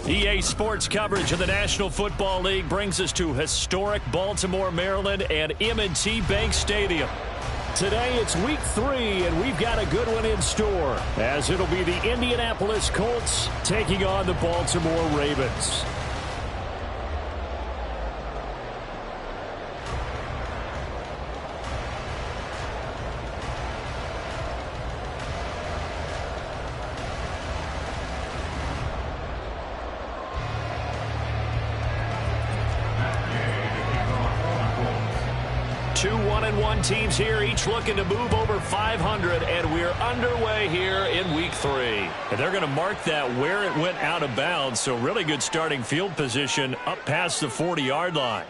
EA Sports coverage of the National Football League brings us to historic Baltimore, Maryland, and M&T Bank Stadium. Today it's week 3, and we've got a good one in store, as it'll be the Indianapolis Colts taking on the Baltimore Ravens. Two 1-1 teams here, each looking to move over 500, and we're underway here in week 3. And they're going to mark that where it went out of bounds, so really good starting field position up past the 40-yard line.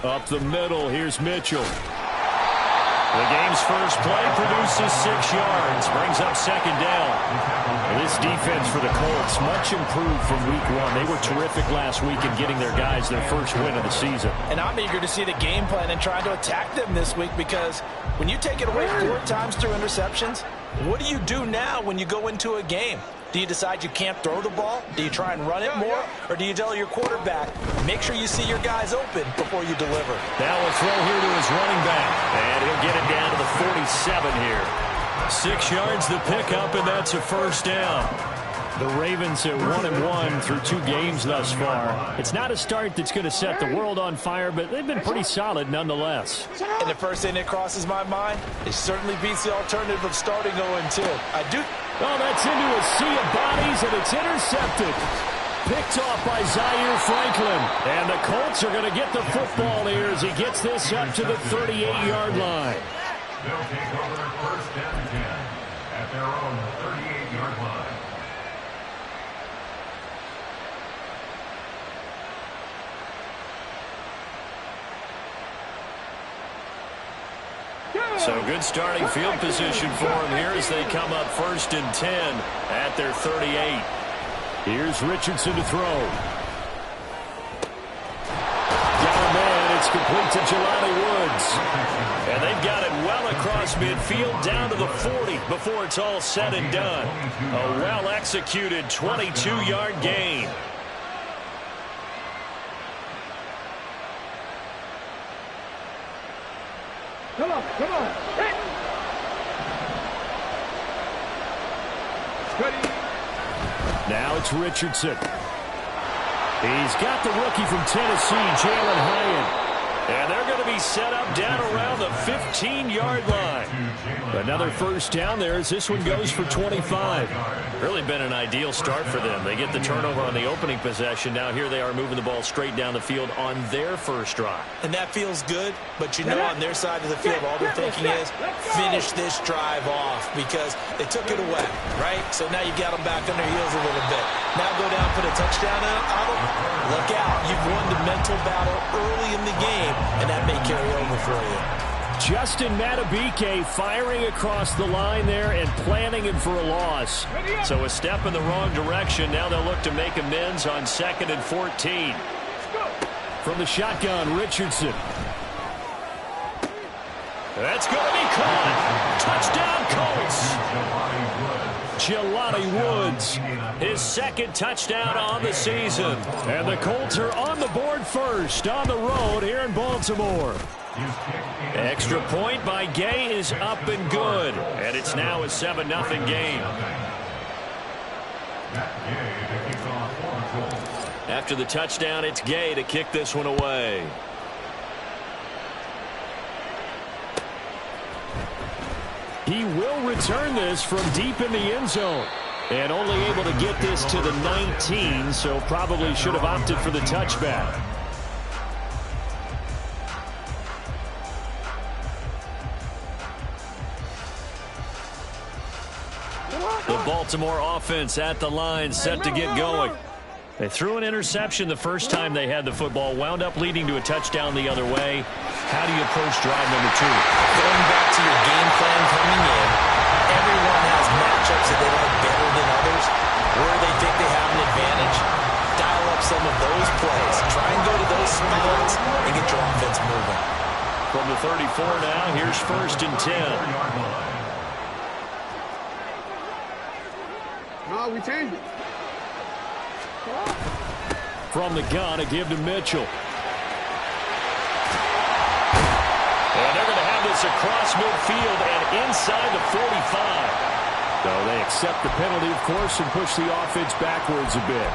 Up the middle, here's Mitchell. The game's first play produces 6 yards, brings up second down. This defense for the Colts, much improved from week 1. They were terrific last week in getting their guys their first win of the season. And I'm eager to see the game plan and trying to attack them this week, because when you take it away 4 times through interceptions, what do you do now when you go into a game? Do you decide you can't throw the ball? Do you try and run it more? Or do you tell your quarterback, make sure you see your guys open before you deliver? Now a throw here to his running back. And he'll get it down to the 47 here. 6 yards the pickup, and that's a first down. The Ravens at 1-1 through 2 games thus far. It's not a start that's going to set the world on fire, but they've been pretty solid nonetheless. And the first thing that crosses my mind, it certainly beats the alternative of starting 0-2. Oh, that's into a sea of bodies, and it's intercepted. Picked off by Zaire Franklin. And the Colts are going to get the football here as he gets this up to the 38-yard line. They'll take over first down again at their own 38-yard line. So good starting field position for them here as they come up 1st and 10 at their 38. Here's Richardson to throw. Got a man. It's complete to Jelani Woods. And they've got it well across midfield down to the 40 before it's all said and done. A well-executed 22-yard gain. Come on. Now it's Richardson. He's got the rookie from Tennessee, Jalen Hyatt. And they're going to be set up down around the 15-yard line. Another first down there as this one goes for 25. Really been an ideal start for them. They get the turnover on the opening possession. Now here they are moving the ball straight down the field on their first drive. And that feels good, but you know on their side of the field, all they're thinking is finish this drive off, because they took it away, right? So now you got them back on their heels a little bit. Now go down, put a touchdown on them. Look out. You've won the mental battle early in the game, and that may carry over for you. Justin Matabike firing across the line there and planning him for a loss. So a step in the wrong direction. Now they'll look to make amends on 2nd and 14. From the shotgun, Richardson. That's going to be caught. Touchdown, Colts. Jelani Woods, his 2nd touchdown on the season. And the Colts are on the board first on the road here in Baltimore. Extra point by Gay is up and good. And it's now a 7-0 game. After the touchdown, it's Gay to kick this one away. He will return this from deep in the end zone. And only able to get this to the 19, so probably should have opted for the touchback. The Baltimore offense at the line, set to get going. They threw an interception the first time they had the football, wound up leading to a touchdown the other way. How do you approach drive number 2? Going back to your game plan coming in, everyone has matchups that they like better than others, where they think they have an advantage. Dial up some of those plays. Try and go to those spots and get your offense moving. From the 34 now, here's 1st and 10. No, we changed it. From the gun, a give to Mitchell. And they're going to have this across midfield and inside the 45. So they accept the penalty, of course, and push the offense backwards a bit.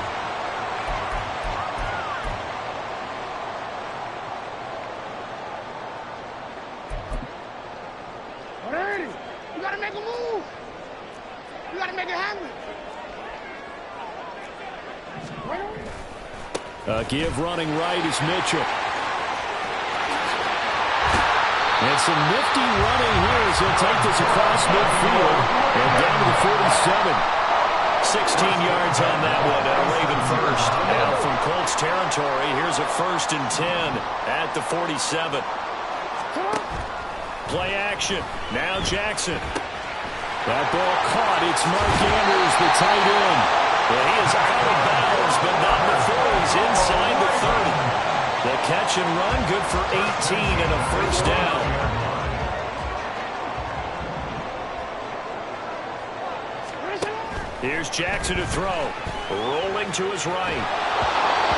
Alrighty. You got to make a move. You got to make it happen. Give running right is Mitchell. And some nifty running here as he'll take this across midfield and down to the 47. 16 yards on that one at a Raven first. Now from Colts territory, here's a 1st and 10 at the 47. Play action. Now Jackson. That ball caught. It's Mark Andrews, the tight end. And he is out of bounds, but not before he's inside the 30. The catch and run, good for 18 and a 1st down. Here's Jackson to throw. Rolling to his right.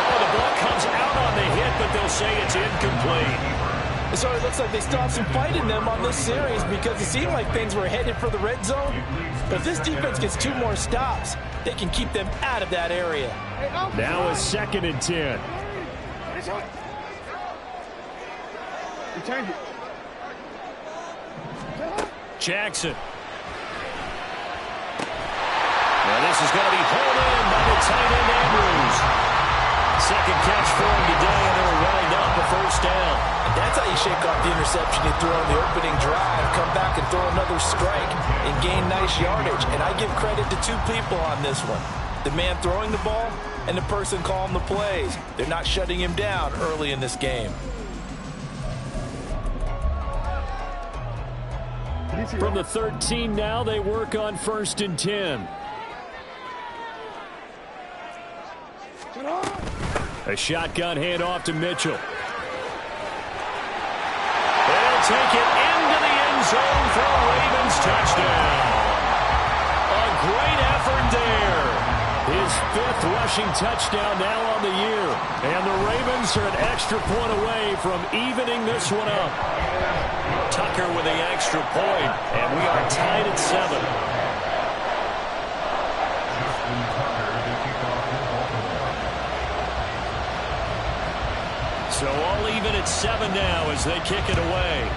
Oh, the ball comes out on the hit, but they'll say it's incomplete. So it looks like they stopped some fight in them on this series because it seemed like things were headed for the red zone. But if this defense gets 2 more stops, they can keep them out of that area. Now a 2nd and 10. We changed it. Jackson. Now this is going to be hauled in by the tight end Andrews. 2nd catch for him today, and it'll wind up a 1st down. That's how you shake off the interception you threw on the opening drive, come back and throw another strike and gain nice yardage. And I give credit to 2 people on this one. The man throwing the ball and the person calling the plays. They're not shutting him down early in this game. From the 13 now, they work on 1st and 10. A shotgun handoff to Mitchell. They'll take it into the end zone for a Ravens touchdown. A great effort there. His 5th rushing touchdown now on the year. And the Ravens are an extra point away from evening this one up. Tucker with the extra point, and we are tied at 7. So all even at 7 now as they kick it away.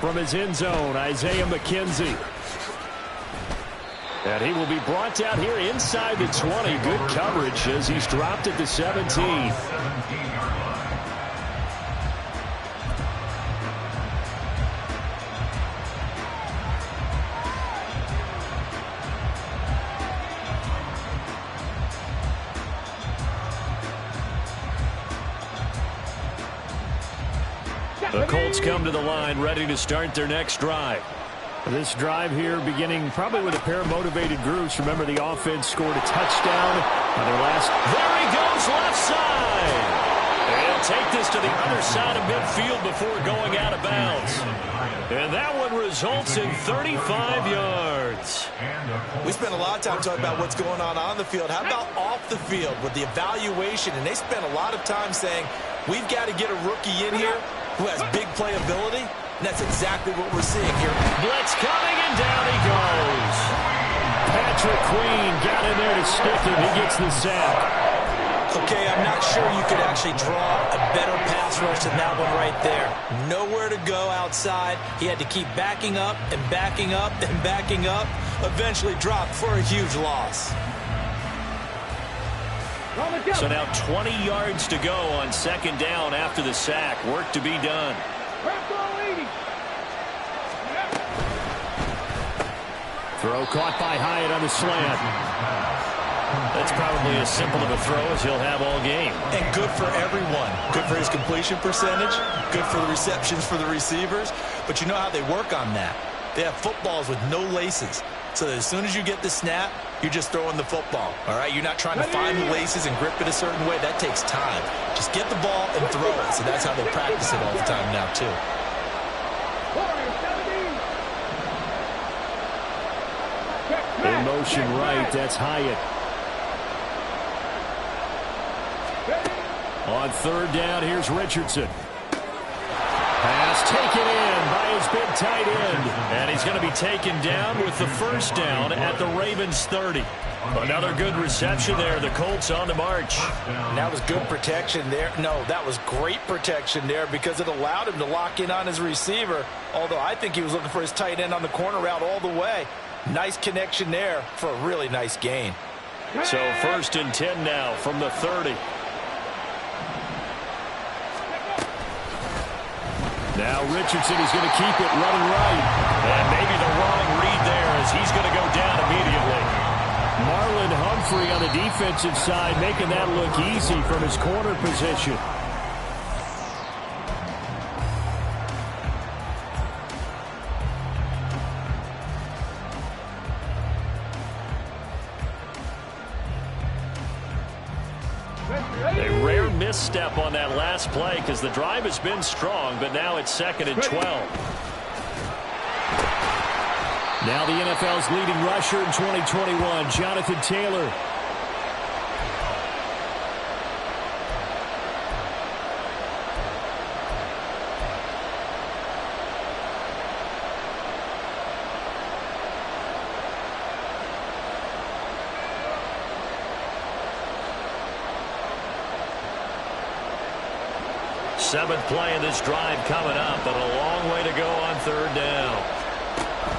From his end zone, Isaiah McKenzie. And he will be brought down here inside the 20. Good coverage as he's dropped at the 17. The Colts come to the line, ready to start their next drive. This drive here beginning probably with a pair of motivated groups. Remember, the offense scored a touchdown on their last. There he goes, left side. And take this to the other side of midfield before going out of bounds. And that one results in 35 yards. We spent a lot of time talking about what's going on the field. How about off the field with the evaluation? And they spent a lot of time saying, we've got to get a rookie in here who has big playability. And that's exactly what we're seeing here. Blitz coming, and down he goes. Patrick Queen got in there to stick him. He gets the sack. Okay, I'm not sure you could actually draw a better pass rush than that one right there. Nowhere to go outside. He had to keep backing up and backing up and backing up. Eventually dropped for a huge loss. So now 20 yards to go on 2nd down after the sack. Work to be done. Throw caught by Hyatt on the slant. That's probably as simple of a throw as he'll have all game. And good for everyone. Good for his completion percentage. Good for the receptions for the receivers. But you know how they work on that. They have footballs with no laces. So that as soon as you get the snap, you're just throwing the football. All right? You're not trying to find the laces and grip it a certain way. That takes time. Just get the ball and throw it. So that's how they practice it all the time now, too. In motion right, that's Hyatt. On third down, here's Richardson. Pass taken in by his big tight end. And he's going to be taken down with the first down at the Ravens 30. Another good reception there. The Colts on the march. That was good protection there. No, that was great protection there because it allowed him to lock in on his receiver. Although I think he was looking for his tight end on the corner route all the way. Nice connection there for a really nice gain. So 1st and 10 now from the 30. Now Richardson is going to keep it running right. And maybe the wrong read there as he's going to go down immediately. Marlon Humphrey on the defensive side making that look easy from his corner position. A rare misstep on that last play because the drive has been strong, but now it's 2nd and 12. Now the NFL's leading rusher in 2021, Jonathan Taylor. Seventh play of this drive coming up, but a long way to go on third down.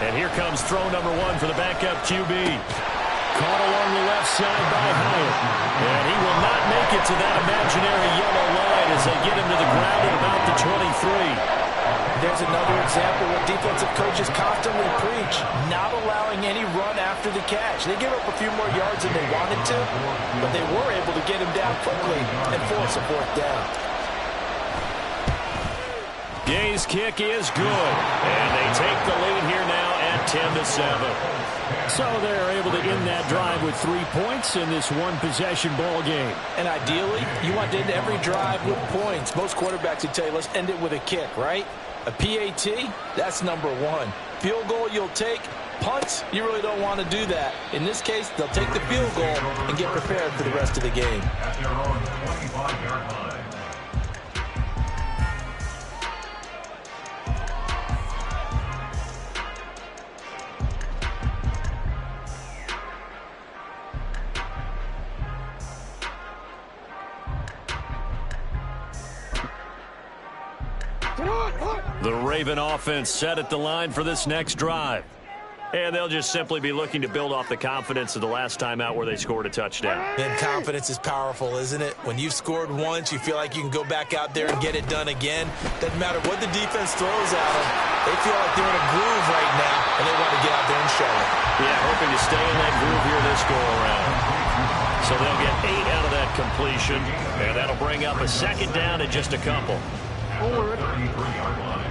And here comes throw number 1 for the backup QB. Caught along the left side by Hyatt. And he will not make it to that imaginary yellow line as they get him to the ground at about the 23. There's another example where defensive coaches constantly preach, not allowing any run after the catch. They give up a few more yards than they wanted to, but they were able to get him down quickly and force a 4th down. Gay's kick is good, and they take the lead here now at 10-7. So they're able to end that drive with 3 points in this one-possession ball game. And ideally, you want to end every drive with points. Most quarterbacks would tell you, let's end it with a kick, right? A PAT, that's number 1. Field goal you'll take. Punts, you really don't want to do that. In this case, they'll take the field goal and get prepared for the rest of the game. At their own 25-yard line. The Raven offense set at the line for this next drive. And they'll just simply be looking to build off the confidence of the last time out where they scored a touchdown. And confidence is powerful, isn't it? When you've scored once, you feel like you can go back out there and get it done again. Doesn't matter what the defense throws at them. They feel like they're in a groove right now, and they want to get out there and show it. Yeah, hoping to stay in that groove here this go-around. So they'll get 8 out of that completion, and that'll bring up a 2nd down and just a couple. 33-yard line.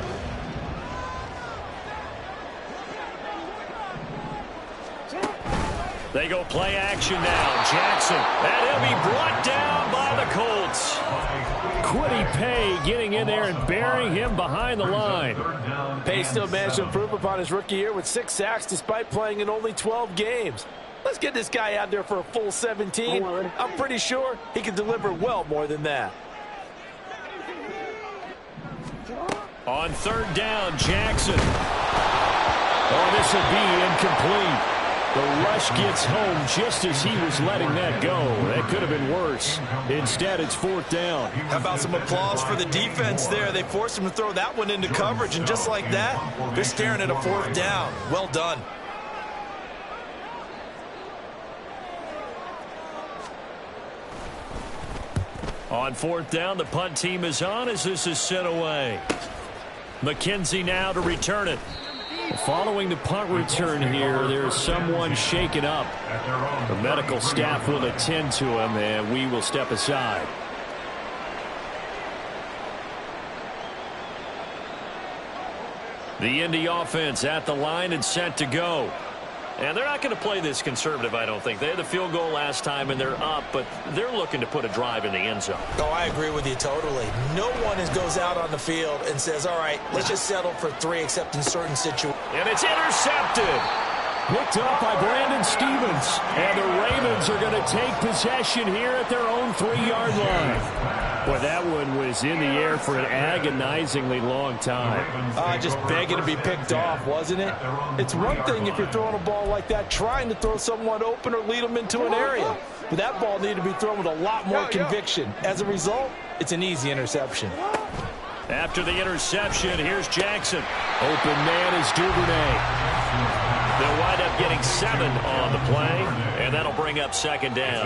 They go play action now. Jackson, and he'll be brought down by the Colts. Quiddy Pay getting in there and burying him behind the line. Pay still managed to improve upon his rookie year with 6 sacks despite playing in only 12 games. Let's get this guy out there for a full 17. I'm pretty sure he can deliver well more than that. On third down, Jackson. Oh, this will be incomplete. The rush gets home just as he was letting that go. That could have been worse. Instead, it's 4th down. How about some applause for the defense there? They forced him to throw that one into coverage, and just like that, they're staring at a 4th down. Well done. On 4th down, the punt team is on as this is sent away. McKenzie now to return it. Following the punt return here, there's someone shaken up. The medical staff will attend to him, and we will step aside. The Indy offense at the line and set to go. And they're not going to play this conservative, I don't think. They had the field goal last time, and they're up, but they're looking to put a drive in the end zone. Oh, I agree with you totally. No one goes out on the field and says, all right, let's just settle for 3 except in certain situations. And it's intercepted. Picked up by Brandon Stevens. And the Ravens are going to take possession here at their own 3-yard line. Boy, that one was in the air for an agonizingly long time. Just begging to be picked off, wasn't it? It's one thing if you're throwing a ball like that, trying to throw someone open or lead them into an area. But that ball needed to be thrown with a lot more conviction. As a result, it's an easy interception. After the interception, here's Jackson. Open man is Duvernay. They'll wind up getting 7 on the play, and that'll bring up 2nd down.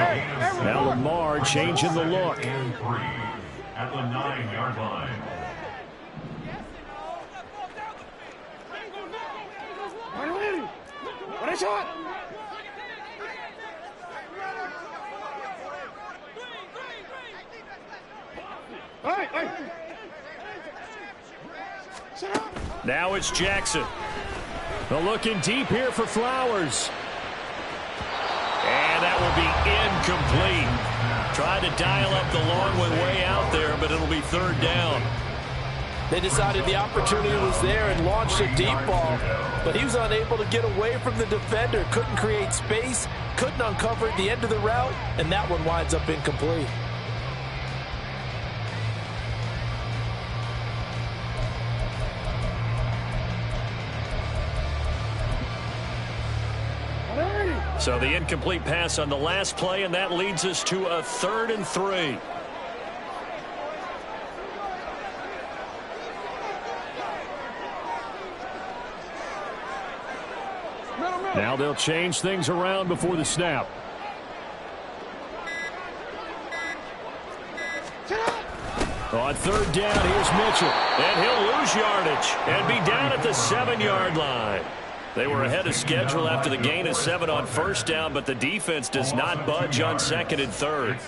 Now Lamar changing the look. At the 9-yard line. Now it's Jackson. They're looking deep here for Flowers. And that will be incomplete. Tried to dial up the long one way out there, but it'll be 3rd down. They decided the opportunity was there and launched a deep ball, but he was unable to get away from the defender, couldn't create space, couldn't uncover the end of the route, and that one winds up incomplete. So the incomplete pass on the last play, and that leads us to a 3rd and 3. Now they'll change things around before the snap. On 3rd down, here's Mitchell. And he'll lose yardage and be down at the 7-yard line. They were ahead of schedule after the gain of 7 on 1st down, but the defense does not budge on 2nd and 3rd.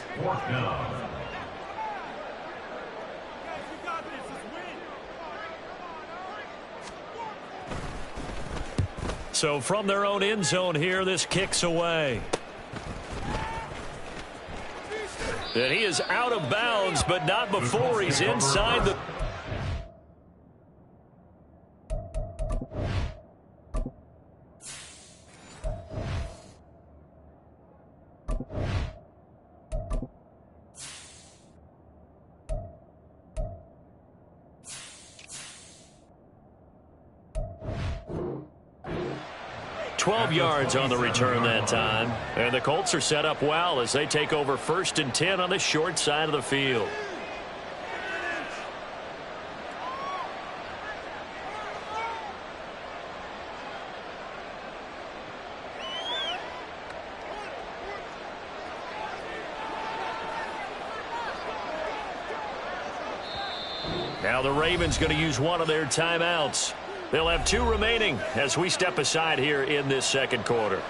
So from their own end zone here, this kicks away. And he is out of bounds, but not before he's inside the... yards on the return that time. And the Colts are set up well as they take over 1st and 10 on the short side of the field. Now the Ravens going to use one of their timeouts. They'll have 2 remaining as we step aside here in this 2nd quarter.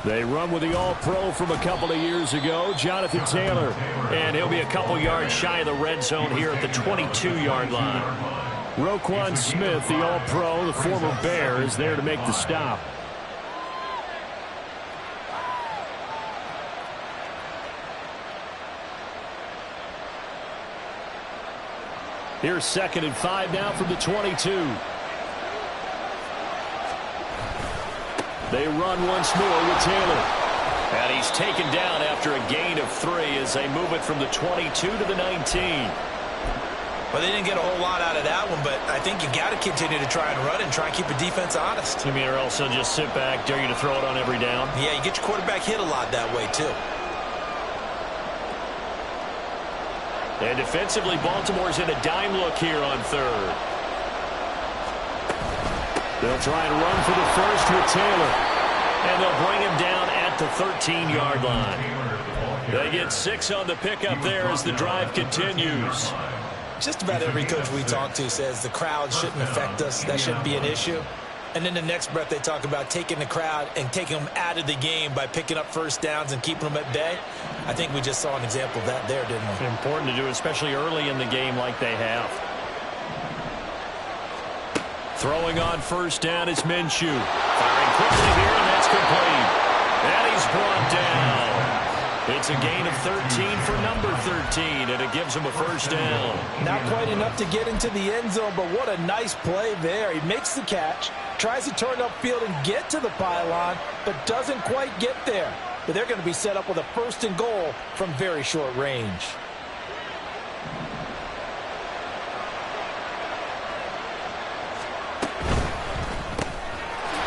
They run with the All-Pro from a couple of years ago, Jonathan Taylor. And he'll be a couple yards shy of the red zone here at the 22-yard line. Roquan Smith, the All-Pro, the former Bear, is there to make the stop. Here's 2nd and 5 now from the 22. They run once more with Taylor. And he's taken down after a gain of 3 as they move it from the 22 to the 19. Well, they didn't get a whole lot out of that one, but I think you got to continue to try and run and try and keep the defense honest. You mean, or else they'll just sit back, dare you to throw it on every down? Yeah, you get your quarterback hit a lot that way, too. And defensively, Baltimore's in a dime look here on third. They'll try and run for the first with Taylor. And they'll bring him down at the 13-yard line. They get 6 on the pickup there as the drive continues. Just about every coach we talk to says the crowd shouldn't affect us. That shouldn't be an issue. And then the next breath they talk about taking the crowd and taking them out of the game by picking up first downs and keeping them at bay. I think we just saw an example of that there, didn't we? Important to do, especially early in the game like they have. Throwing on first down is Minshew. Firing quickly here, and that's complete. And he's brought down. It's a gain of 13 for number 13, and it gives him a first down. Not quite enough to get into the end zone, but what a nice play there. He makes the catch, tries to turn upfield and get to the pylon, but doesn't quite get there. But they're going to be set up with a first and goal from very short range.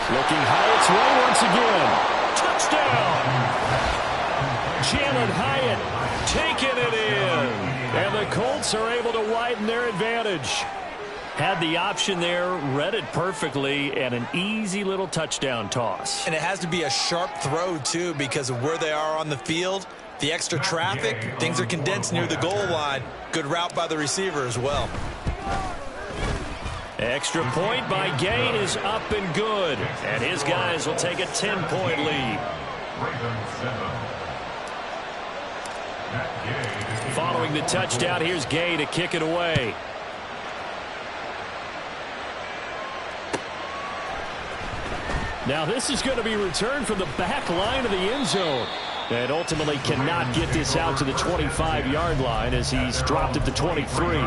Looking high its way once again. Touchdown! Jalen Hyatt taking it in. And the Colts are able to widen their advantage. Had the option there, read it perfectly, and an easy little touchdown toss. And it has to be a sharp throw, too, because of where they are on the field. The extra traffic, things are condensed near the goal line. Good route by the receiver as well. Extra point by Gay is up and good. And his guys will take a 10-point lead. Following the touchdown, here's Gay to kick it away. Now this is going to be returned from the back line of the end zone. And ultimately cannot get this out to the 25-yard line as he's dropped at the 23.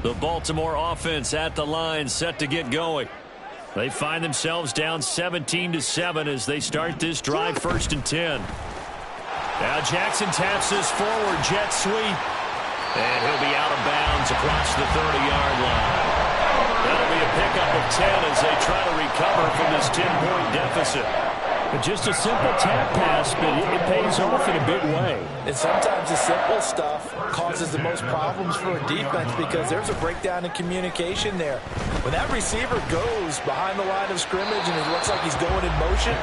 The Baltimore offense at the line, set to get going. They find themselves down 17-7 as they start this drive, 1st and 10. Now Jackson taps this forward jet sweep. And he'll be out of bounds across the 30-yard line. That'll be a pickup of 10 as they try to recover from this 10-point deficit. But just a simple tap pass, but it pays off in a big way. And sometimes the simple stuff causes the most problems for a defense because there's a breakdown in communication there. When that receiver goes behind the line of scrimmage and it looks like he's going in motion,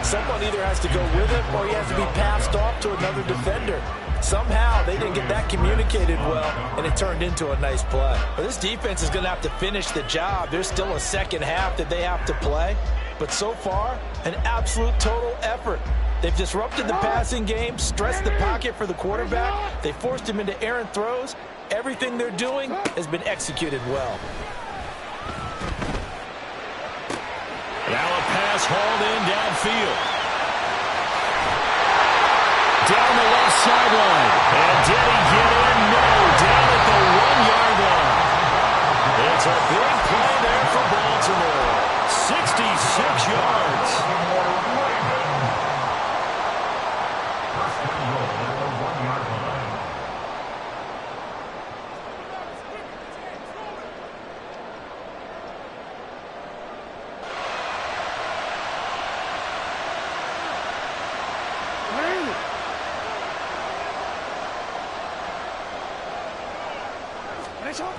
someone either has to go with him or he has to be passed off to another defender. Somehow they didn't get that communicated well, and it turned into a nice play. But this defense is going to have to finish the job. There's still a second half that they have to play. But so far, an absolute total effort. They've disrupted the passing game, stressed the pocket for the quarterback. They forced him into errant throws. Everything they're doing has been executed well. Now a pass hauled in downfield. Down the left sideline. And did he get in? No. Down at the 1-yard line. It's a big play there for Baltimore. 66 yards.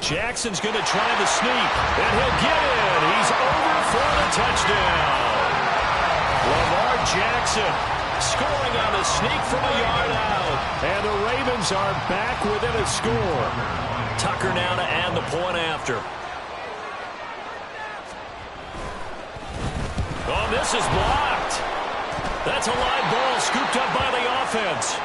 Jackson's going to try the sneak, and he'll get it. He's over for the touchdown. Lamar Jackson scoring on the sneak from a yard out. And the Ravens are back within a score. Tucker now to add the point after. Oh, this is blocked. That's a live ball scooped up by the offense.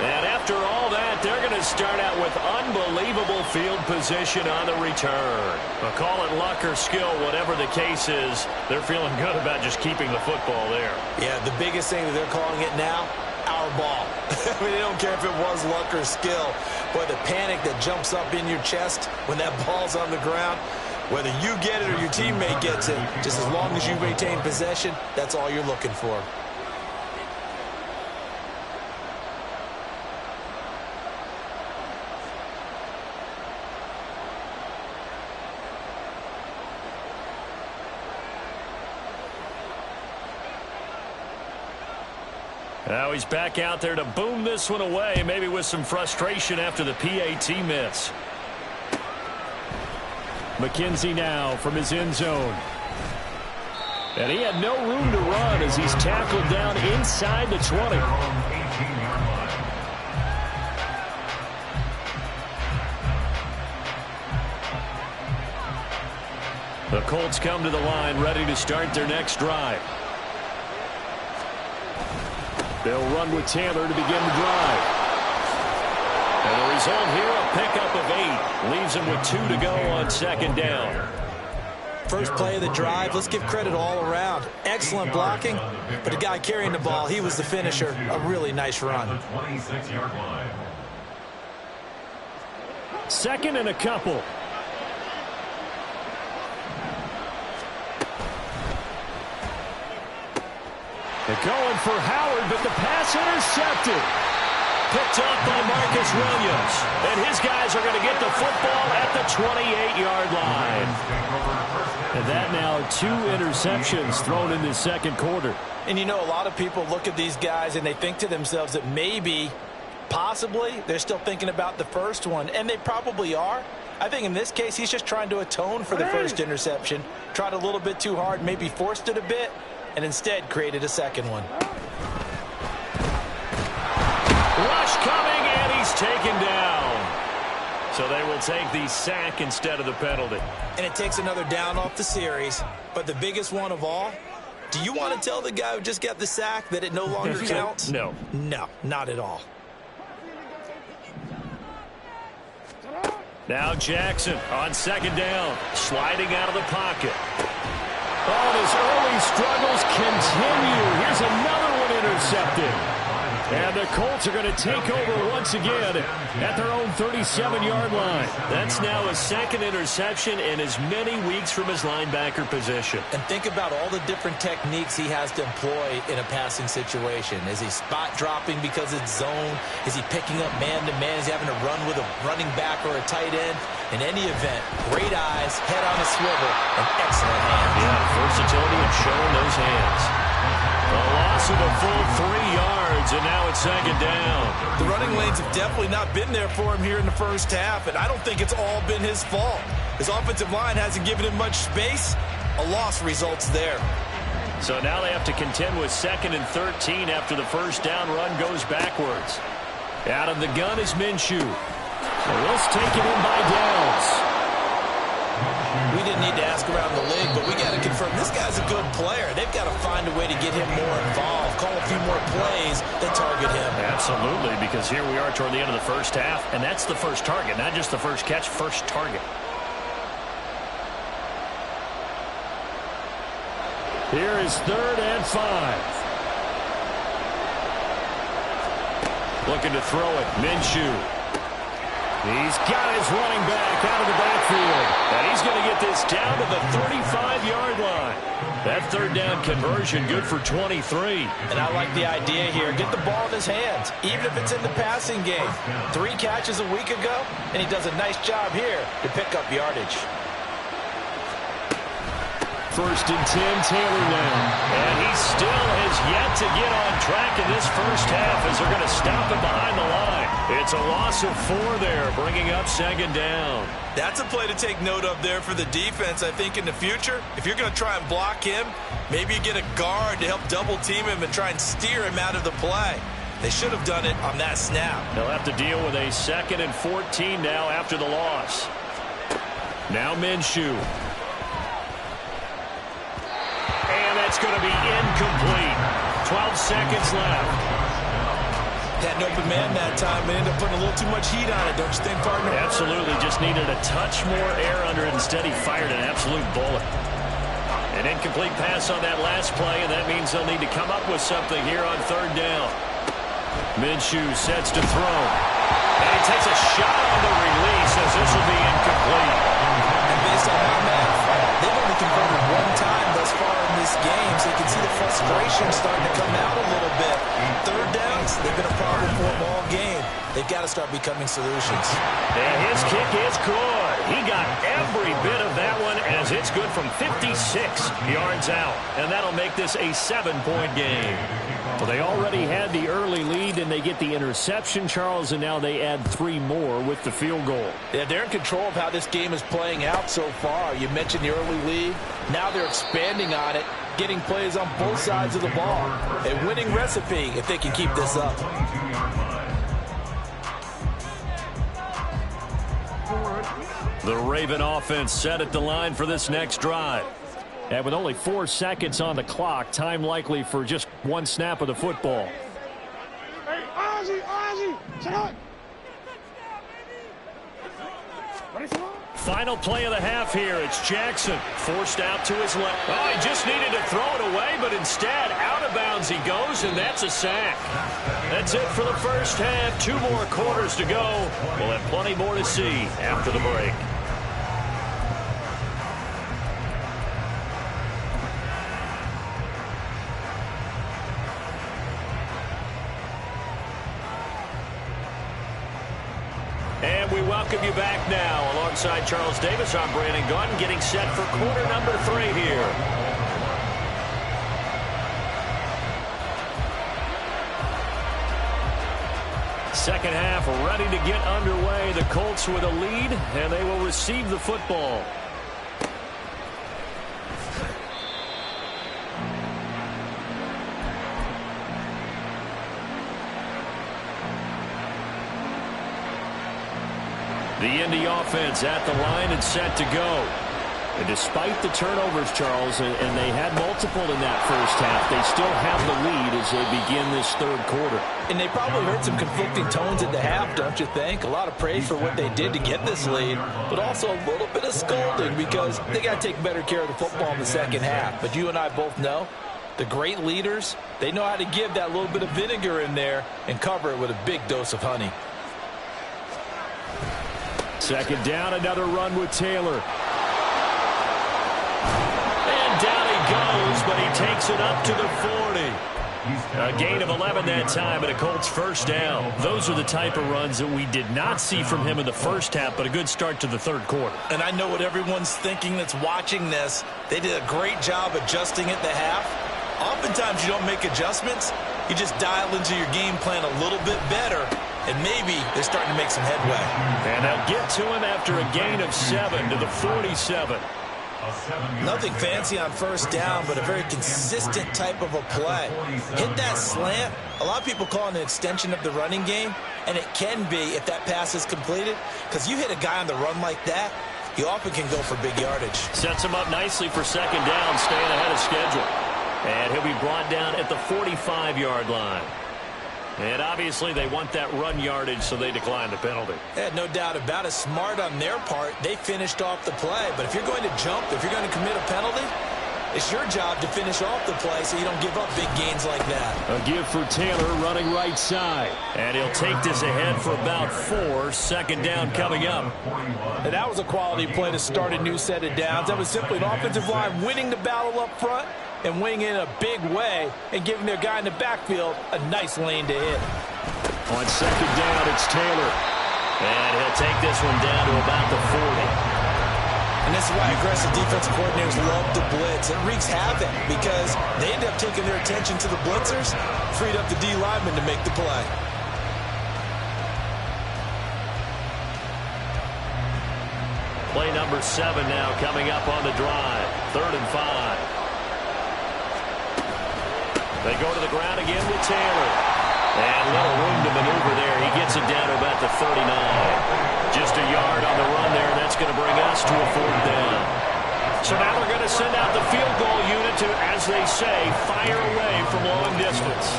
And after all that, they're going to start out with unbelievable field position on the return. But call it luck or skill, whatever the case is, they're feeling good about just keeping the football there. Yeah, the biggest thing that they're calling it now, our ball. I mean, they don't care if it was luck or skill. But the panic that jumps up in your chest when that ball's on the ground, whether you get it or your teammate gets it, just as long as you maintain possession, that's all you're looking for. Now he's back out there to boom this one away, maybe with some frustration after the PAT miss. McKenzie now from his end zone. And he had no room to run as he's tackled down inside the 20. The Colts come to the line ready to start their next drive. They'll run with Taylor to begin the drive. And the result here, a pickup of 8. Leaves him with 2 to go on second down. First play of the drive, let's give credit all around. Excellent blocking, but the guy carrying the ball, he was the finisher. A really nice run. 26-yard line. Second and a couple. They're going for Howard, but the pass intercepted. Picked up by Marcus Williams. And his guys are going to get the football at the 28-yard line. And that now 2 interceptions thrown in the second quarter. And you know, a lot of people look at these guys and they think to themselves that maybe, possibly, they're still thinking about the first one. And they probably are. I think in this case, he's just trying to atone for the first interception. Tried a little bit too hard, maybe forced it a bit, and instead created a second one. Rush coming, and he's taken down. So they will take the sack instead of the penalty. And it takes another down off the series. But the biggest one of all, do you want to tell the guy who just got the sack that it no longer counts? No. No, not at all. Now Jackson on second down, sliding out of the pocket. Oh, his early struggles continue. Here's another one intercepted. And the Colts are going to take over once again at their own 37-yard line. That's now his second interception in as many weeks from his linebacker position. And think about all the different techniques he has to employ in a passing situation. Is he spot dropping because it's zone? Is he picking up man-to-man? Is he having to run with a running back or a tight end? In any event, great eyes, head on a swivel, and excellent hands. Yeah, versatility and showing those hands. A loss of a full 3 yards, and now it's second down. The running lanes have definitely not been there for him here in the first half, and I don't think it's all been his fault. His offensive line hasn't given him much space. A loss results there. So now they have to contend with 2nd and 13 after the first down run goes backwards. Out of the gun is Minshew. So let's take it in by Downs. We didn't need to ask around the league, but we got to confirm this guy's a good player. They've got to find a way to get him more involved, call a few more plays that target him. Absolutely, because here we are toward the end of the first half, and that's the first target, not just the first catch, first target. Here is 3rd and 5. Looking to throw it, Minshew. He's got his running back out of the backfield. And he's going to get this down to the 35-yard line. That 3rd down conversion good for 23. And I like the idea here. Get the ball in his hands, even if it's in the passing game. 3 catches a week ago, and he does a nice job here to pick up yardage. 1st and 10, Taylor now. And he still has yet to get on track in this first half as they're going to stop him behind the line. It's a loss of 4 there, bringing up second down. That's a play to take note of there for the defense, I think, in the future. If you're going to try and block him, maybe you get a guard to help double-team him and try and steer him out of the play. They should have done it on that snap. They'll have to deal with a 2nd and 14 now after the loss. Now Minshew. And that's going to be incomplete. 12 seconds left. Had an open man that time, but ended up putting a little too much heat on it, don't you think, partner? Absolutely. Just needed a touch more air under it. Instead, he fired an absolute bullet. An incomplete pass on that last play, and that means they'll need to come up with something here on 3rd down. Minshew sets to throw. And he takes a shot on the release as this will be incomplete. And based on my math, they've only converted 1 time thus far in this game, so you can see the frustration starting to come out a little bit. 3rd downs, they've been a problem for them all game. They they've got to start becoming solutions. And his kick is good. He got every bit of that one as it's good from 56 yards out. And that'll make this a 7-point game. Well, they already had the early lead, and they get the interception, Charles, and now they add 3 more with the field goal. Yeah, they're in control of how this game is playing out so far. You mentioned the early lead. Now they're expanding on it, getting plays on both sides of the ball. A winning recipe if they can keep this up. The Raven offense set at the line for this next drive. And with only 4 seconds on the clock, time likely for just 1 snap of the football. Hey, Ozzy, sit up. Final play of the half here. It's Jackson forced out to his left. Oh, he just needed to throw it away, but instead out of bounds he goes, and that's a sack. That's it for the first half. 2 more quarters to go. We'll have plenty more to see after the break. And we welcome you back now. Alongside Charles Davis, I'm Brandon Gunn, getting set for quarter number 3 here. Second half ready to get underway. The Colts with a lead, and they will receive the football. The Indy offense at the line and set to go. And despite the turnovers, Charles, and they had multiple in that first half, they still have the lead as they begin this 3rd quarter. And they probably heard some conflicting tones at the half, don't you think? A lot of praise for what they did to get this lead, but also a little bit of scolding because they got to take better care of the football in the second half. But you and I both know the great leaders, they know how to give that little bit of vinegar in there and cover it with a big dose of honey. Second down, another run with Taylor. And down he goes, but he takes it up to the 40. A gain of 11 that time, and a Colts first down. Those are the type of runs that we did not see from him in the first half, but a good start to the 3rd quarter. And I know what everyone's thinking that's watching this. They did a great job adjusting at the half. Oftentimes you don't make adjustments. You just dial into your game plan a little bit better, and maybe they're starting to make some headway. And they'll get to him after a gain of 7 to the 47. Nothing fancy on first down, but a very consistent type of a play. Hit that slant. A lot of people call it an extension of the running game, and it can be if that pass is completed, because you hit a guy on the run like that, you often can go for big yardage. Sets him up nicely for second down, staying ahead of schedule. And he'll be brought down at the 45-yard line. And obviously they want that run yardage, so they decline the penalty. Yeah, no doubt about it. Smart on their part. They finished off the play. But if you're going to jump, if you're going to commit a penalty, it's your job to finish off the play so you don't give up big gains like that. A give for Taylor running right side. And he'll take this ahead for about 4. Second down coming up. And that was a quality play to start a new set of downs. That was simply an offensive line winning the battle up front and winning in a big way and giving their guy in the backfield a nice lane to hit. On second down, it's Taylor. And he'll take this one down to about the 40. And this is why aggressive defensive coordinators love to blitz. It wreaks havoc because they end up taking their attention to the blitzers, freed up the D lineman to make the play. Play number 7 now coming up on the drive. 3rd and 5. They go to the ground again with Taylor. And little room to maneuver there. He gets it down to about the 39. Just a yard on the run there. That's going to bring us to a 4th down. So now they're going to send out the field goal unit to, as they say, fire away from long distance.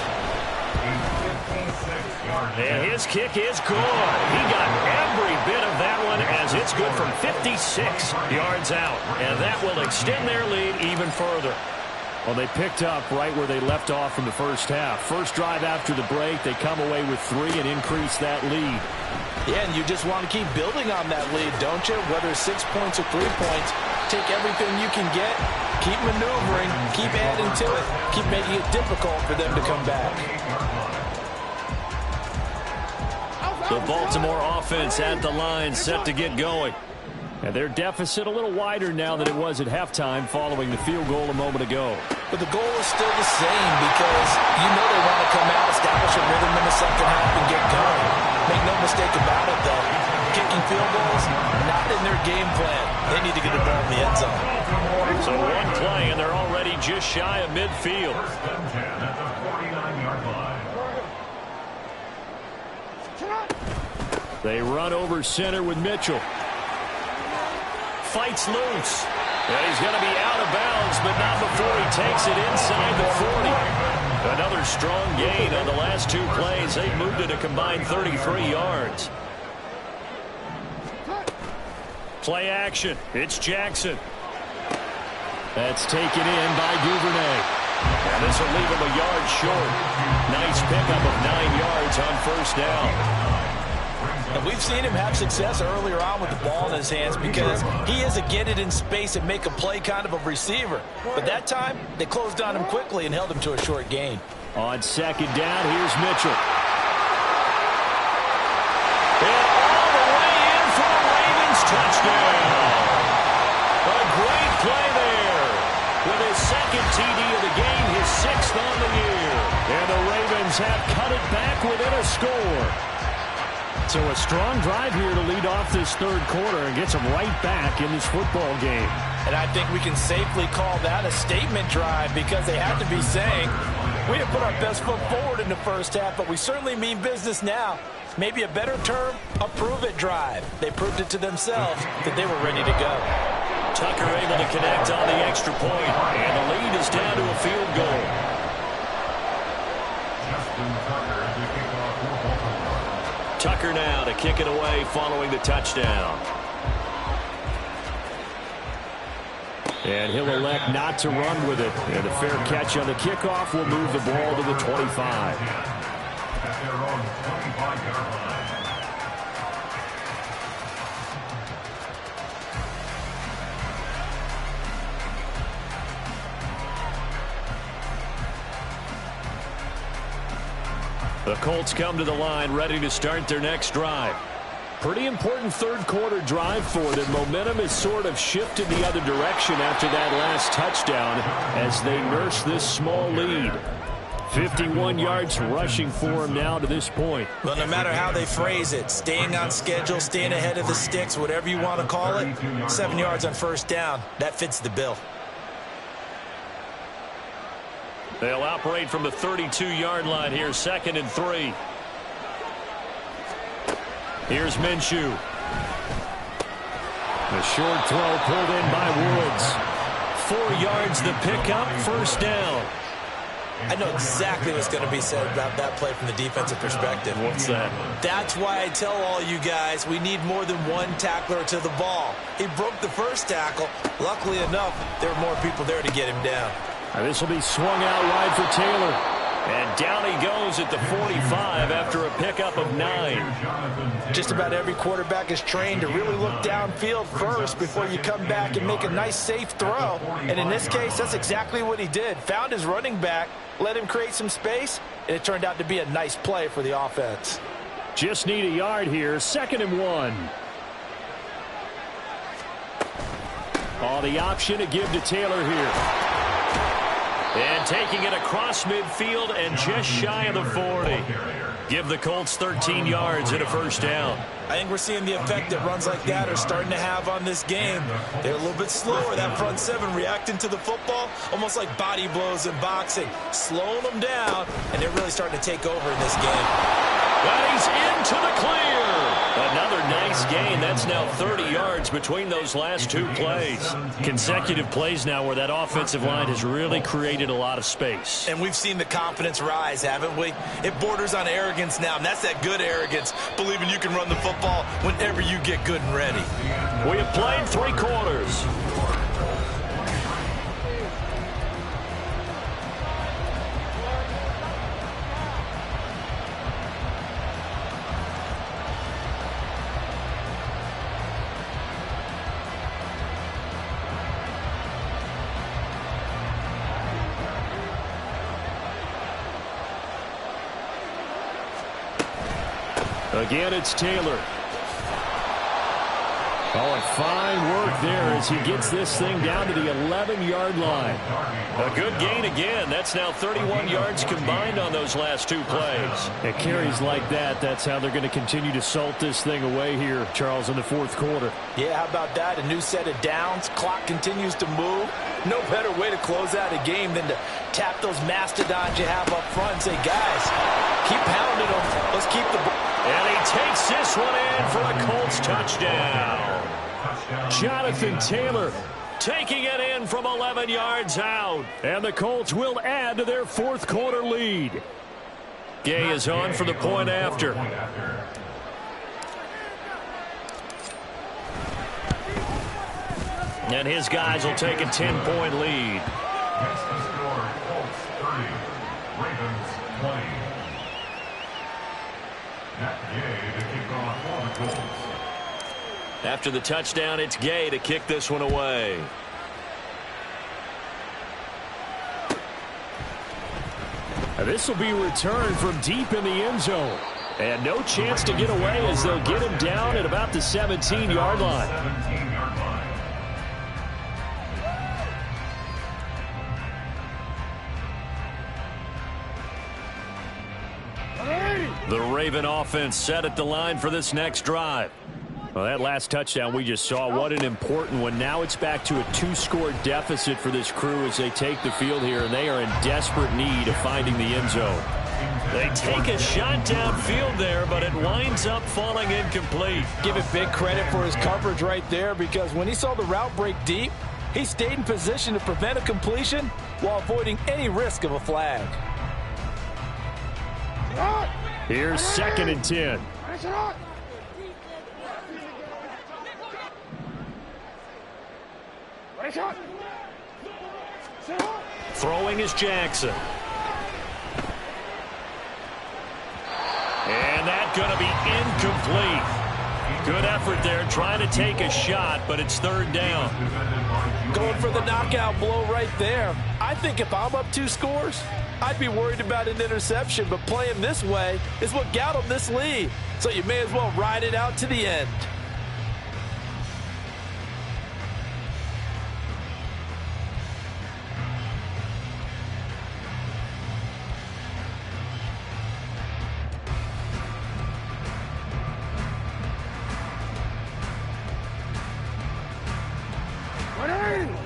And his kick is good. He got every bit of that one as it's good from 56 yards out. And that will extend their lead even further. Well, they picked up right where they left off in the first half. First drive after the break, they come away with 3 and increase that lead. Yeah, and you just want to keep building on that lead, don't you? Whether it's 6 points or 3 points, take everything you can get, keep maneuvering, keep adding to it, keep making it difficult for them to come back. The Baltimore offense at the line, set to get going. And their deficit a little wider now than it was at halftime following the field goal a moment ago. But the goal is still the same because you know they want to come out, establish a rhythm in the second half, and get going. Make no mistake about it, though. Kicking field goals, not in their game plan. They need to get the ball in the end zone. So one play, and they're already just shy of midfield. They run over center with Mitchell. Fights loose. And he's going to be out of bounds, but not before he takes it inside the 40. Another strong gain on the last two plays. They've moved it a combined 33 yards. Play action. It's Jackson. That's taken in by Duvernay. And this will leave him a yard short. Nice pickup of 9 yards on first down. And we've seen him have success earlier on with the ball in his hands because he is a get it in space and make a play kind of a receiver. But that time, they closed on him quickly and held him to a short gain. On second down, here's Mitchell. And all the way in for a Ravens touchdown. A great play there. With his second TD of the game, his 6th on the year. And the Ravens have cut it back within a score. So a strong drive here to lead off this third quarter and gets them right back in this football game. And I think we can safely call that a statement drive because they have to be saying, we have put our best foot forward in the first half, but we certainly mean business now. Maybe a better term, a prove-it drive. They proved it to themselves that they were ready to go. Tucker able to connect on the extra point, and the lead is down to a field goal. Tucker now to kick it away following the touchdown. And he'll elect not to run with it. And a fair catch on the kickoff will move the ball to the 25. At their own 25-yard line. The Colts come to the line ready to start their next drive. Pretty important third quarter drive for them. Momentum has sort of shifted the other direction after that last touchdown as they nurse this small lead. 51 yards rushing for them now to this point. Well, no matter how they phrase it, staying on schedule, staying ahead of the sticks, whatever you want to call it, 7 yards on first down, that fits the bill. They'll operate from the 32-yard line here, 2nd and 3. Here's Minshew. The short throw pulled in by Woods. 4 yards the pickup, first down. I know exactly what's going to be said about that play from the defensive perspective. What's that? That's why I tell all you guys we need more than one tackler to the ball. He broke the first tackle. Luckily enough, there were more people there to get him down. This will be swung out wide for Taylor. And down he goes at the 45 after a pickup of 9. Just about every quarterback is trained to really look downfield first before you come back and make a nice, safe throw. And in this case, that's exactly what he did. Found his running back, let him create some space, and it turned out to be a nice play for the offense. Just need a yard here, 2nd and 1. The option to give to Taylor here. And taking it across midfield and just shy of the 40. Give the Colts 13 yards and a first down. I think we're seeing the effect that runs like that are starting to have on this game. They're a little bit slower, that front seven reacting to the football, almost like body blows in boxing, slowing them down, and they're really starting to take over in this game. But he's into the clear. Another nice gain. That's now 30 yards between those last two plays. Consecutive plays now where that offensive line has really created a lot of space. And we've seen the confidence rise, haven't we? It borders on arrogance now, and that's that good arrogance, believing you can run the football whenever you get good and ready. We have played 3 quarters. Again, it's Taylor. Oh, and fine work there as he gets this thing down to the 11-yard line. A good gain again. That's now 31 yards combined on those last two plays. It carries like that. That's how they're going to continue to salt this thing away here, Charles, in the fourth quarter. Yeah, how about that? A new set of downs. Clock continues to move. No better way to close out a game than to tap those mastodons you have up front and say, guys, keep pounding them. Let's keep the ball. And he takes this one in for a Colts touchdown. Jonathan Taylor taking it in from 11 yards out. And the Colts will add to their fourth quarter lead. Gay is on for the point after. And his guys will take a 10-point lead. Next to score, Colts 30, Ravens 20. Matt Gay to kick off for the Colts. After the touchdown, it's Gay to kick this one away. This will be returned from deep in the end zone. And no chance to get away as they'll get him down at about the 17-yard line. 17-yard line. The Raven offense set at the line for this next drive. Well, that last touchdown we just saw, what an important one. Now it's back to a two-score deficit for this crew as they take the field here, and they are in desperate need of finding the end zone. They take a shot downfield there, but it winds up falling incomplete. Give it big credit for his coverage right there, because when he saw the route break deep, he stayed in position to prevent a completion while avoiding any risk of a flag. Here's 2nd and 10. Throwing is Jackson. And that's going to be incomplete. Good effort there trying to take a shot, but it's 3rd down. Going for the knockout blow right there. I think if I'm up 2 scores, I'd be worried about an interception, but playing this way is what got him this lead. So you may as well ride it out to the end.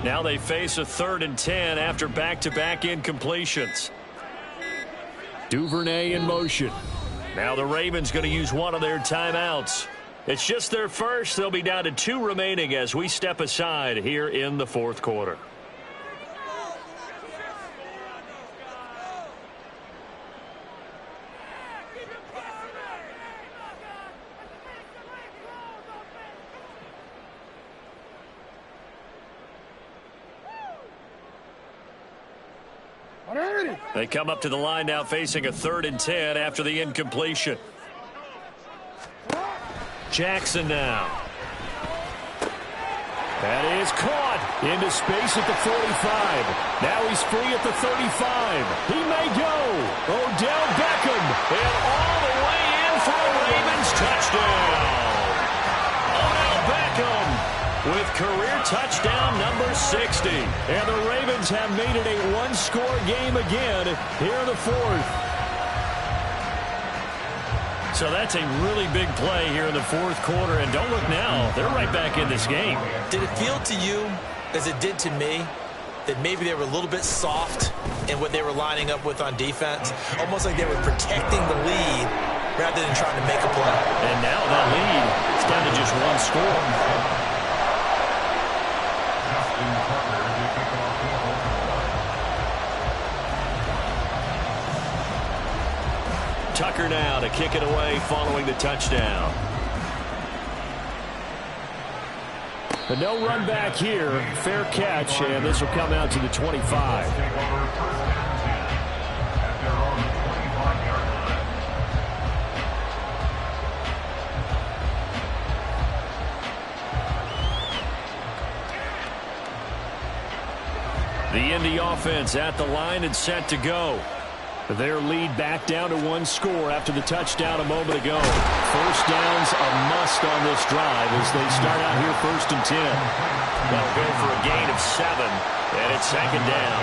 Now they face a 3rd and 10 after back-to-back incompletions. Duvernay in motion. Now the Ravens going to use one of their timeouts. It's just their first. They'll be down to 2 remaining as we step aside here in the fourth quarter. They come up to the line now facing a 3rd and 10 after the incompletion. Jackson now. That is caught into space at the 45. Now he's free at the 35. He may go. Odell Beckham. And all the way in for a Ravens touchdown. Odell Beckham with career touchdown number 60. And the Ravens have made it a one-score game again here in the fourth. So that's a really big play here in the fourth quarter. And don't look now, they're right back in this game. Did it feel to you, as it did to me, that maybe they were a little bit soft in what they were lining up with on defense? Almost like they were protecting the lead rather than trying to make a play. And now that lead is down to just one score. Tucker now to kick it away following the touchdown. But no run back here. Fair catch, and this will come out to the 25. The Indy offense at the line and set to go. Their lead back down to one score after the touchdown a moment ago. First down's a must on this drive as they start out here 1st and 10. They'll go for a gain of 7, and it's 2nd down.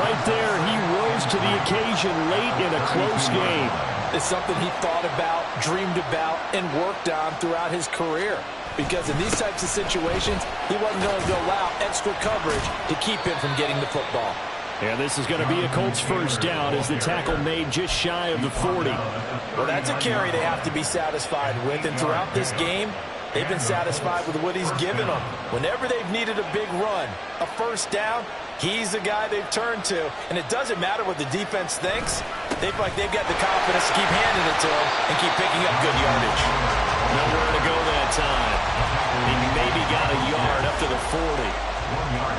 Right there, he rose to the occasion late in a close game. It's something he thought about, dreamed about, and worked on throughout his career. Because in these types of situations, he wasn't going to allow extra coverage to keep him from getting the football. And this is going to be a Colts first down as the tackle made just shy of the 40. Well, that's a carry they have to be satisfied with. And throughout this game, they've been satisfied with what he's given them. Whenever they've needed a big run, a first down, he's the guy they've turned to. And it doesn't matter what the defense thinks. They've got the confidence to keep handing it to him and keep picking up good yardage. Nowhere to go that time. He maybe got a yard up to the 40.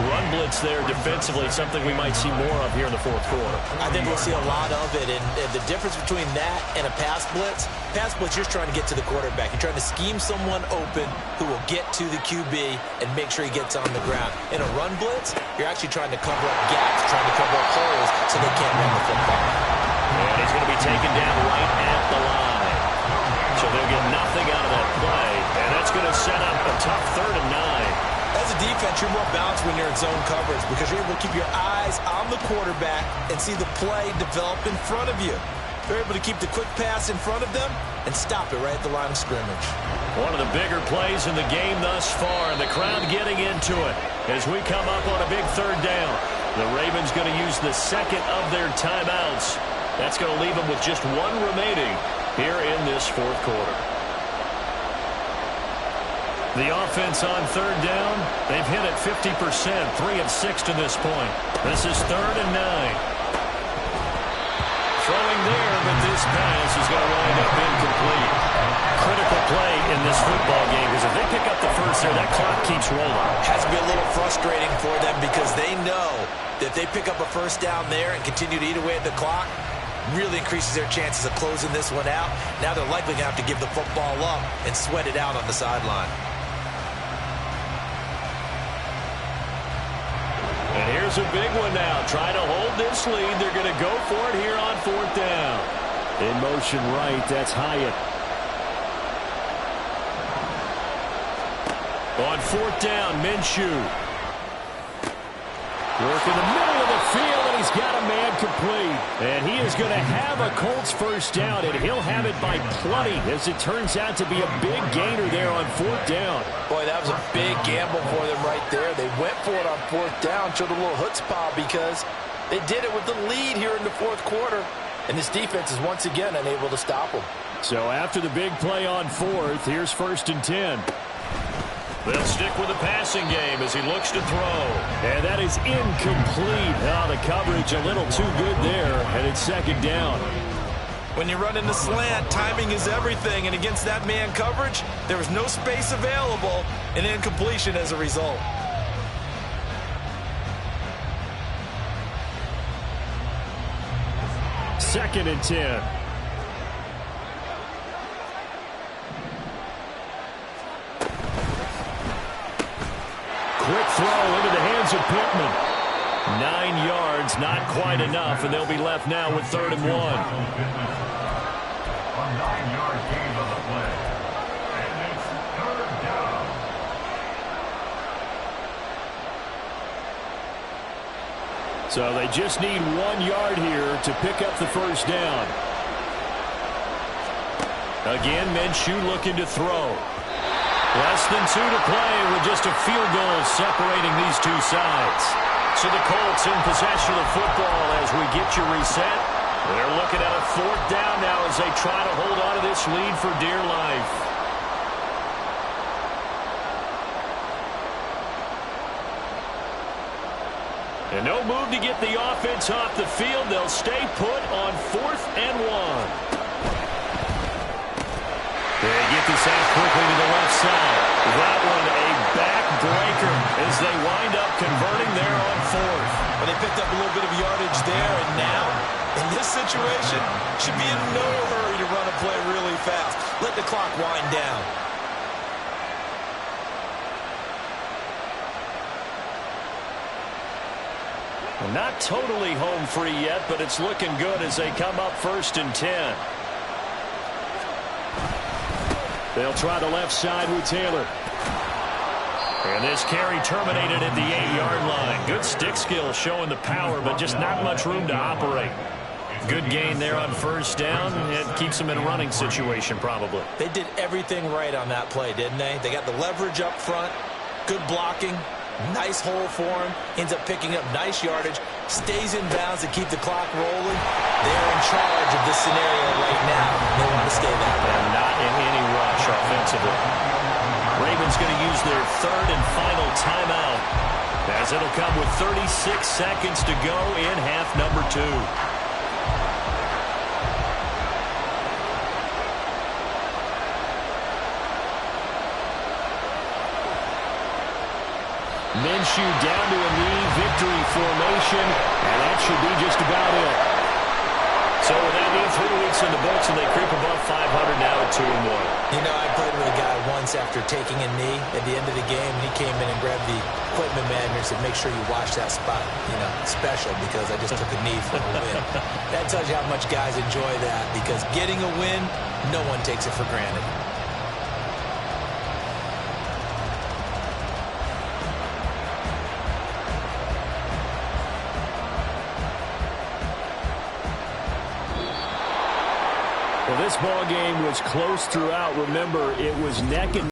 Run blitz there defensively, something we might see more of here in the 4th quarter. I think we'll see a lot of it, and the difference between that and a pass blitz, you're just trying to get to the quarterback. You're trying to scheme someone open who will get to the QB and make sure he gets on the ground. In a run blitz, you're actually trying to cover up gaps, trying to cover up holes so they can't run the football. And he's going to be taken down right at the line. So they'll get nothing out of that play, and that's going to set up a tough 3rd and 9. As a defense, you're more balanced when you're in zone coverage because you're able to keep your eyes on the quarterback and see the play develop in front of you. They're able to keep the quick pass in front of them and stop it right at the line of scrimmage. One of the bigger plays in the game thus far, and the crowd getting into it as we come up on a big 3rd down. The Ravens going to use the 2nd of their timeouts. That's going to leave them with just 1 remaining here in this 4th quarter. The offense on 3rd down, they've hit it 50%, 3 of 6 to this point. This is 3rd and 9. Throwing there, but this pass is going to wind up incomplete. Critical play in this football game because if they pick up the first there, that clock keeps rolling. Has to be a little frustrating for them because they know that if they pick up a first down there and continue to eat away at the clock, really increases their chances of closing this one out. Now they're likely going to have to give the football up and sweat it out on the sideline. And here's a big one now. Trying to hold this lead. They're going to go for it here on 4th down. In motion right, that's Hyatt. On 4th down, Minshew. Work in the middle of the field, and he's got a man complete. And he is going to have a Colts first down, and he'll have it by plenty, as it turns out to be a big gainer there on 4th down. Boy, that was a big gamble for them right there. They went for it on 4th down, showed a little chutzpah because they did it with the lead here in the 4th quarter. And this defense is once again unable to stop them. So after the big play on 4th, here's 1st and 10. They'll stick with the passing game as he looks to throw. And that is incomplete. The coverage a little too good there, and it's 2nd down. When you run in the slant, timing is everything. And against that man coverage, there was no space available, and incompletion as a result. Second and 10. Quick throw into the hands of Pittman. 9 yards, not quite enough, and they'll be left now with 3rd and 1. A 9-yard gain on the play. And it's 3rd down. So they just need 1 yard here to pick up the first down. Again, Minshew looking to throw. Less than 2 to play with just a field goal separating these two sides. So the Colts in possession of the football as we get you reset. They're looking at a 4th down now as they try to hold on to this lead for dear life. And no move to get the offense off the field. They'll stay put on 4th and 1. They get this out quickly to the left side. That one a backbreaker as they wind up converting there on 4th. But they picked up a little bit of yardage there, and now, in this situation, should be in no hurry to run a play really fast. Let the clock wind down. Not totally home free yet, but it's looking good as they come up 1st and 10. They'll try the left side with Taylor. And this carry terminated at the 8-yard line. Good stick skill showing the power, but just not much room to operate. Good gain there on 1st down. It keeps them in a running situation probably. They did everything right on that play, didn't they? They got the leverage up front, good blocking, nice hole for him, ends up picking up nice yardage, stays in bounds to keep the clock rolling. They're in charge of this scenario right now. They want to stay that way. And not in any rush offensively. Ravens going to use their 3rd and final timeout, as it'll come with 36 seconds to go in half number 2. Minshew down to a knee, victory formation, and that should be just about it. So with that new 3 weeks in the books, and they creep above 500 now at 2-1. You know, I played with a guy once after taking a knee at the end of the game, and he came in and grabbed the equipment manager and said, make sure you watch that spot, you know, special, because I just took a knee for a win. That tells you how much guys enjoy that, because getting a win, no one takes it for granted. Well, this ball game was close throughout. Remember, it was neck and